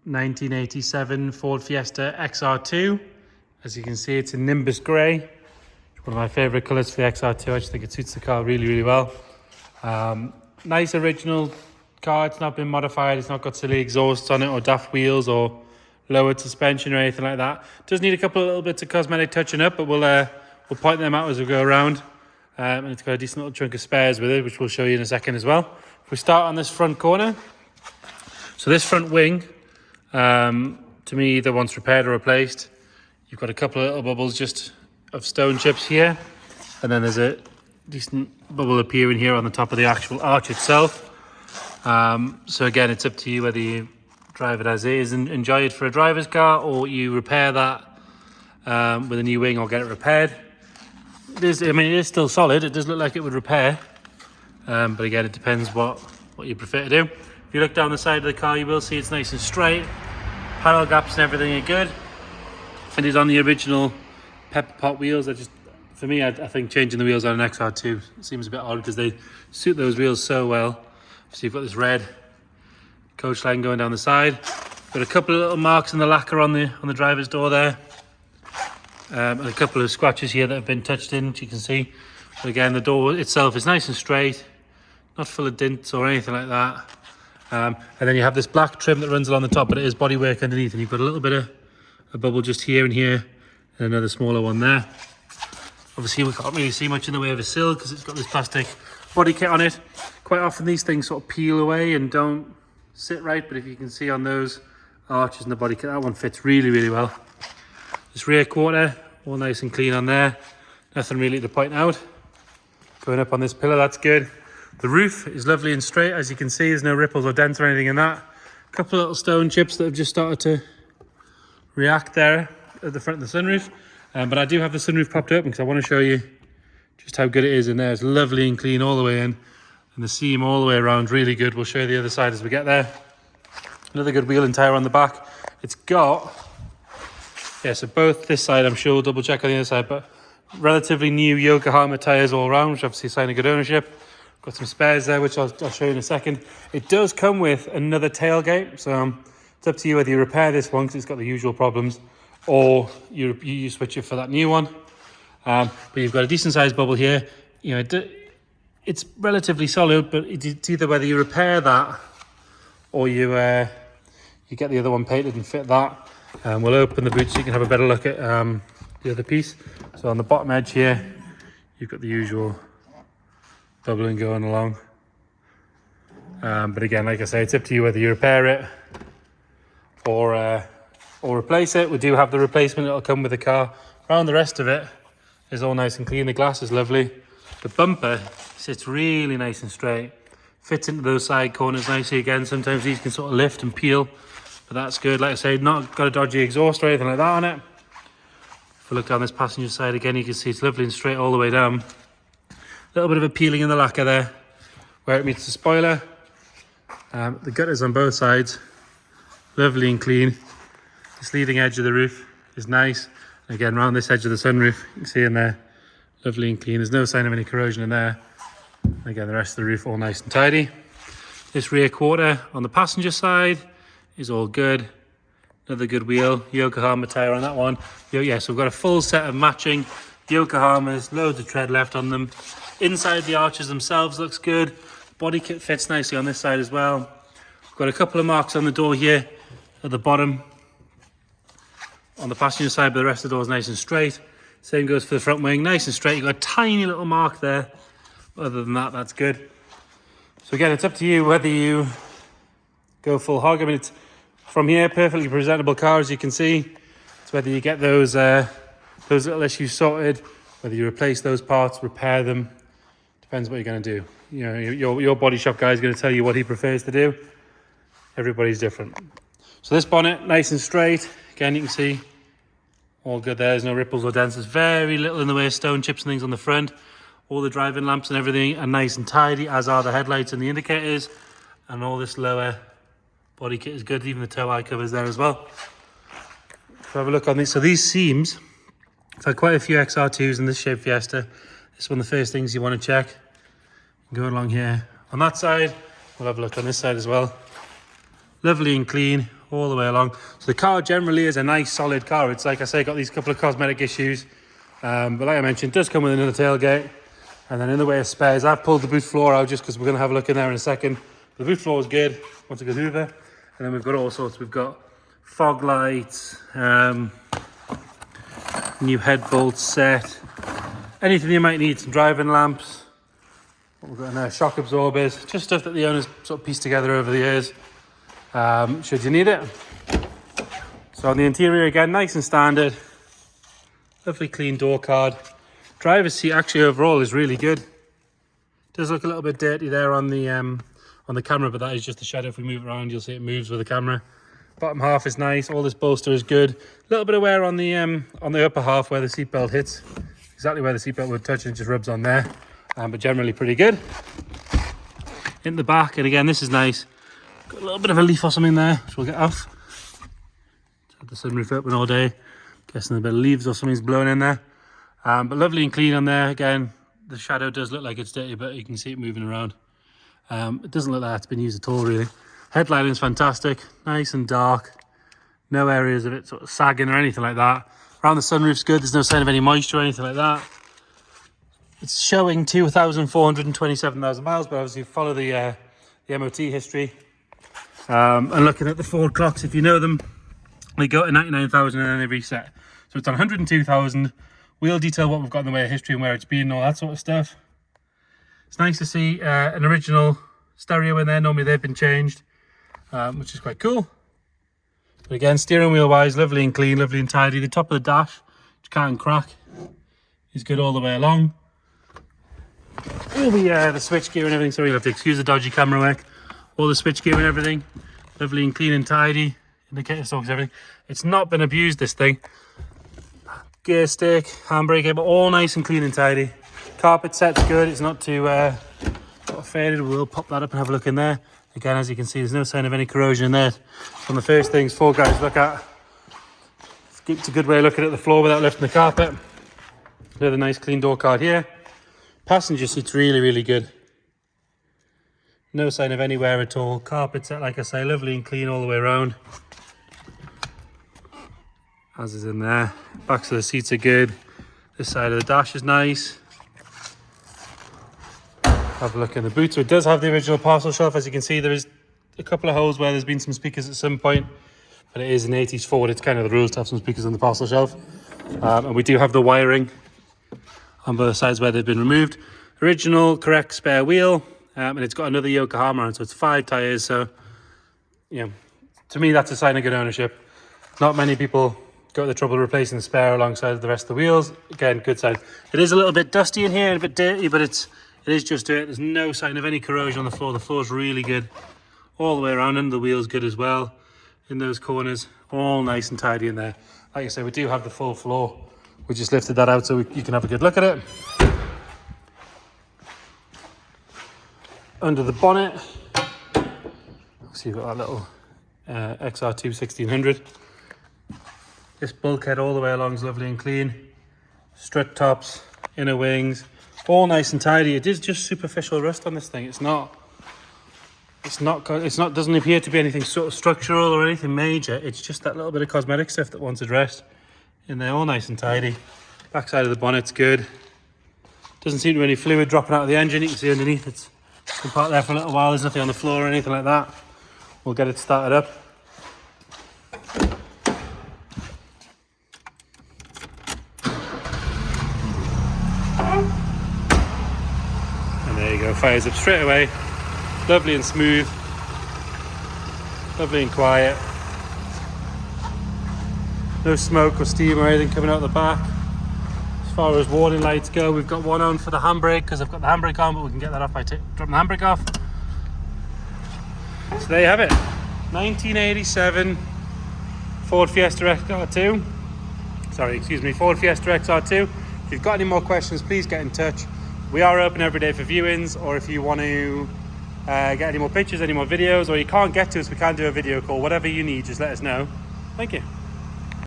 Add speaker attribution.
Speaker 1: 1987 Ford Fiesta XR2. As you can see, it's in Nimbus Grey. It's one of my favourite colours for the XR2. I just think it suits the car really, really well. Nice original car. It's not been modified. It's not got silly exhausts on it or daft wheels or lowered suspension or anything like that. Does need a couple of little bits of cosmetic touching up, but we'll point them out as we go around. And it's got a decent little chunk of spares with it, which we'll show you in a second as well. If we start on this front corner, so this front wing, to me, either wants repaired or replaced. You've got a couple of little bubbles just of stone chips here, and then there's a decent bubble appearing here on the top of the actual arch itself. So again, it's up to you whether you drive it as is and enjoy it for a driver's car, or you repair that with a new wing or get it repaired. It is still solid. It does look like it would repair, but again, it depends what you prefer to do. If you look down the side of the car, you will see it's nice and straight. Panel gaps and everything are good. It is on the original pepper pot wheels. For me, I think changing the wheels on an XR2 seems a bit odd because they suit those wheels so well. So you've got this red coach line going down the side. Got a couple of little marks in the lacquer on the driver's door there. And a couple of scratches here that have been touched in, which you can see. But again, the door itself is nice and straight, not full of dints or anything like that. And then you have this black trim that runs along the top, but it is bodywork underneath, and you've got a little bit of a bubble just here and here, and another smaller one there. Obviously, we can't really see much in the way of a sill because it's got this plastic body kit on it. Quite often these things sort of peel away and don't sit right, but if you can see on those arches and the body kit, that one fits really, really well. This rear quarter, all nice and clean on there. Nothing really to point out. Going up on this pillar, that's good. The roof is lovely and straight, as you can see. There's no ripples or dents or anything in that. A couple of little stone chips that have just started to react there at the front of the sunroof. But I do have the sunroof popped open because I want to show you just how good it is in there. It's lovely and clean all the way in. And the seam all the way around, really good. We'll show you the other side as we get there. Another good wheel and tyre on the back. It's got... yeah, so both this side, I'm sure we'll double check on the other side, but relatively new Yokohama tyres all around, which obviously a sign of good ownership. Got some spares there, which I'll show you in a second. It does come with another tailgate, so it's up to you whether you repair this one because it's got the usual problems, or you switch it for that new one. But you've got a decent sized bubble here. You know, it's relatively solid, but it's either whether you repair that or you get the other one painted and fit that. We'll open the boot so you can have a better look at the other piece. So on the bottom edge here, you've got the usual bubbling going along. But again, like I say, it's up to you whether you repair it or replace it. We do have the replacement that'll come with the car. Around the rest of it is all nice and clean. The glass is lovely. The bumper sits really nice and straight. Fits into those side corners nicely. Again, sometimes these can sort of lift and peel, but that's good. Like I say, not got a dodgy exhaust or anything like that on it. If we look down this passenger side again, you can see it's lovely and straight all the way down. A little bit of a peeling in the lacquer there where it meets the spoiler. The gutters on both sides, lovely and clean. This leading edge of the roof is nice. Again, around this edge of the sunroof, you can see in there, lovely and clean. There's no sign of any corrosion in there. Again, the rest of the roof all nice and tidy. This rear quarter on the passenger side is all good. Another good wheel, Yokohama tyre on that one. Yeah, so we've got a full set of matching Yokohamas, loads of tread left on them. Inside the arches themselves looks good. Body kit fits nicely on this side as well. We've got a couple of marks on the door here at the bottom on the passenger side, but the rest of the door is nice and straight. Same goes for the front wing, nice and straight. You've got a tiny little mark there. Other than that, that's good. So again, it's up to you whether you go full hog. I mean, it's from here, perfectly presentable car, as you can see. It's whether you get those little issues sorted, whether you replace those parts, repair them. Depends what you're going to do. You know, your body shop guy is going to tell you what he prefers to do. Everybody's different. So this bonnet, nice and straight. Again, you can see all good there. There's no ripples or dents. There's very little in the way of stone chips and things on the front. All the driving lamps and everything are nice and tidy, as are the headlights and the indicators. And all this lower body kit is good. Even the tow eye covers there as well. So have a look on these. So these seams, I've had quite a few XR2s in this shape Fiesta. This is one of the first things you want to check. Go along here. On that side, we'll have a look on this side as well. Lovely and clean, all the way along. So the car generally is a nice solid car. It's like I say, got these couple of cosmetic issues, but like I mentioned, it does come with another tailgate. And then in the way of spares, I've pulled the boot floor out just because we're going to have a look in there in a second. The boot floor is good once it goes over. And then we've got all sorts. We've got fog lights, new head bolts set, anything you might need, some driving lamps. What we've got in there, shock absorbers, just stuff that the owners sort of pieced together over the years, should you need it. So on the interior again, nice and standard, lovely clean door card. Driver's seat actually overall is really good. Does look a little bit dirty there on the camera, but that is just the shadow. If we move it around, you'll see it moves with the camera. Bottom half is nice. All this bolster is good. A little bit of wear on the upper half where the seatbelt hits. Exactly where the seatbelt would touch, and it just rubs on there. But generally pretty good. In the back, and again, this is nice. Got a little bit of a leaf or something there, which we'll get off. Had the sunroof open all day. Guessing a bit of leaves or something's blowing in there. But lovely and clean on there. Again, the shadow does look like it's dirty, but you can see it moving around. It doesn't look like it's been used at all, really. Headlighting is fantastic, nice and dark. No areas of it sort of sagging or anything like that. Around the sunroof's good. There's no sign of any moisture or anything like that. It's showing 2,427,000 miles, but obviously follow the MOT history. And looking at the Ford clocks, if you know them, they go to 99,000 and then they reset. So it's on 102,000. We'll detail what we've got in the way of history and where it's been and all that sort of stuff. It's nice to see an original stereo in there. Normally they've been changed, which is quite cool. But again, steering wheel wise, lovely and clean, lovely and tidy. The top of the dash, which can't crack, is good all the way along. All the switch gear and everything, sorry, you'll have to excuse the dodgy camera work. All the switch gear and everything, lovely and clean and tidy. Indicator stalks, everything. It's not been abused, this thing. Gear stick, handbrake cable, all nice and clean and tidy. Carpet set's good, it's not too sort of faded. We'll pop that up and have a look in there. Again, as you can see, there's no sign of any corrosion in there. One of the first things four guys look at. It's a good way of looking at the floor without lifting the carpet. Another nice clean door card here. Passenger seat's really, really good. No sign of any wear at all. Carpet set, like I say, lovely and clean all the way around. As is in there. Backs of the seats are good. This side of the dash is nice. Have a look in the boot. So it does have the original parcel shelf. As you can see, there is a couple of holes where there's been some speakers at some point, but it is an 80s Ford. It's kind of the rules to have some speakers on the parcel shelf. And we do have the wiring on both sides where they've been removed. Original, correct spare wheel, and it's got another Yokohama on, so it's 5 tyres. So, you know, to me, that's a sign of good ownership. Not many people go to the trouble of replacing the spare alongside the rest of the wheels. Again, good sign. It is a little bit dusty in here and a bit dirty, but it is just dirt. There's no sign of any corrosion on the floor. The floor's really good all the way around, and the wheel's good as well. In those corners, all nice and tidy in there. Like I say, we do have the full floor. We just lifted that out so you can have a good look at it. Under the bonnet, so you've got that little XR2 1600. This bulkhead all the way along is lovely and clean. Strut tops, inner wings, all nice and tidy. It is just superficial rust on this thing. Doesn't appear to be anything sort of structural or anything major. It's just that little bit of cosmetic stuff that wants addressed. In there, all nice and tidy. Backside of the bonnet's good. Doesn't seem to be any fluid dropping out of the engine. You can see underneath it's been parked there for a little while. There's nothing on the floor or anything like that. We'll get it started up. And there you go, fires up straight away. Lovely and smooth. Lovely and quiet. No smoke or steam or anything coming out the back. As far as warning lights go, we've got one on for the handbrake because I've got the handbrake on, but we can get that off by dropping the handbrake off. So there you have it. 1987 Ford Fiesta XR2. Ford Fiesta XR2. If you've got any more questions, please get in touch. We are open every day for viewings, or if you want to get any more pictures, any more videos, or you can't get to us, we can do a video call. Whatever you need, just let us know. Thank you.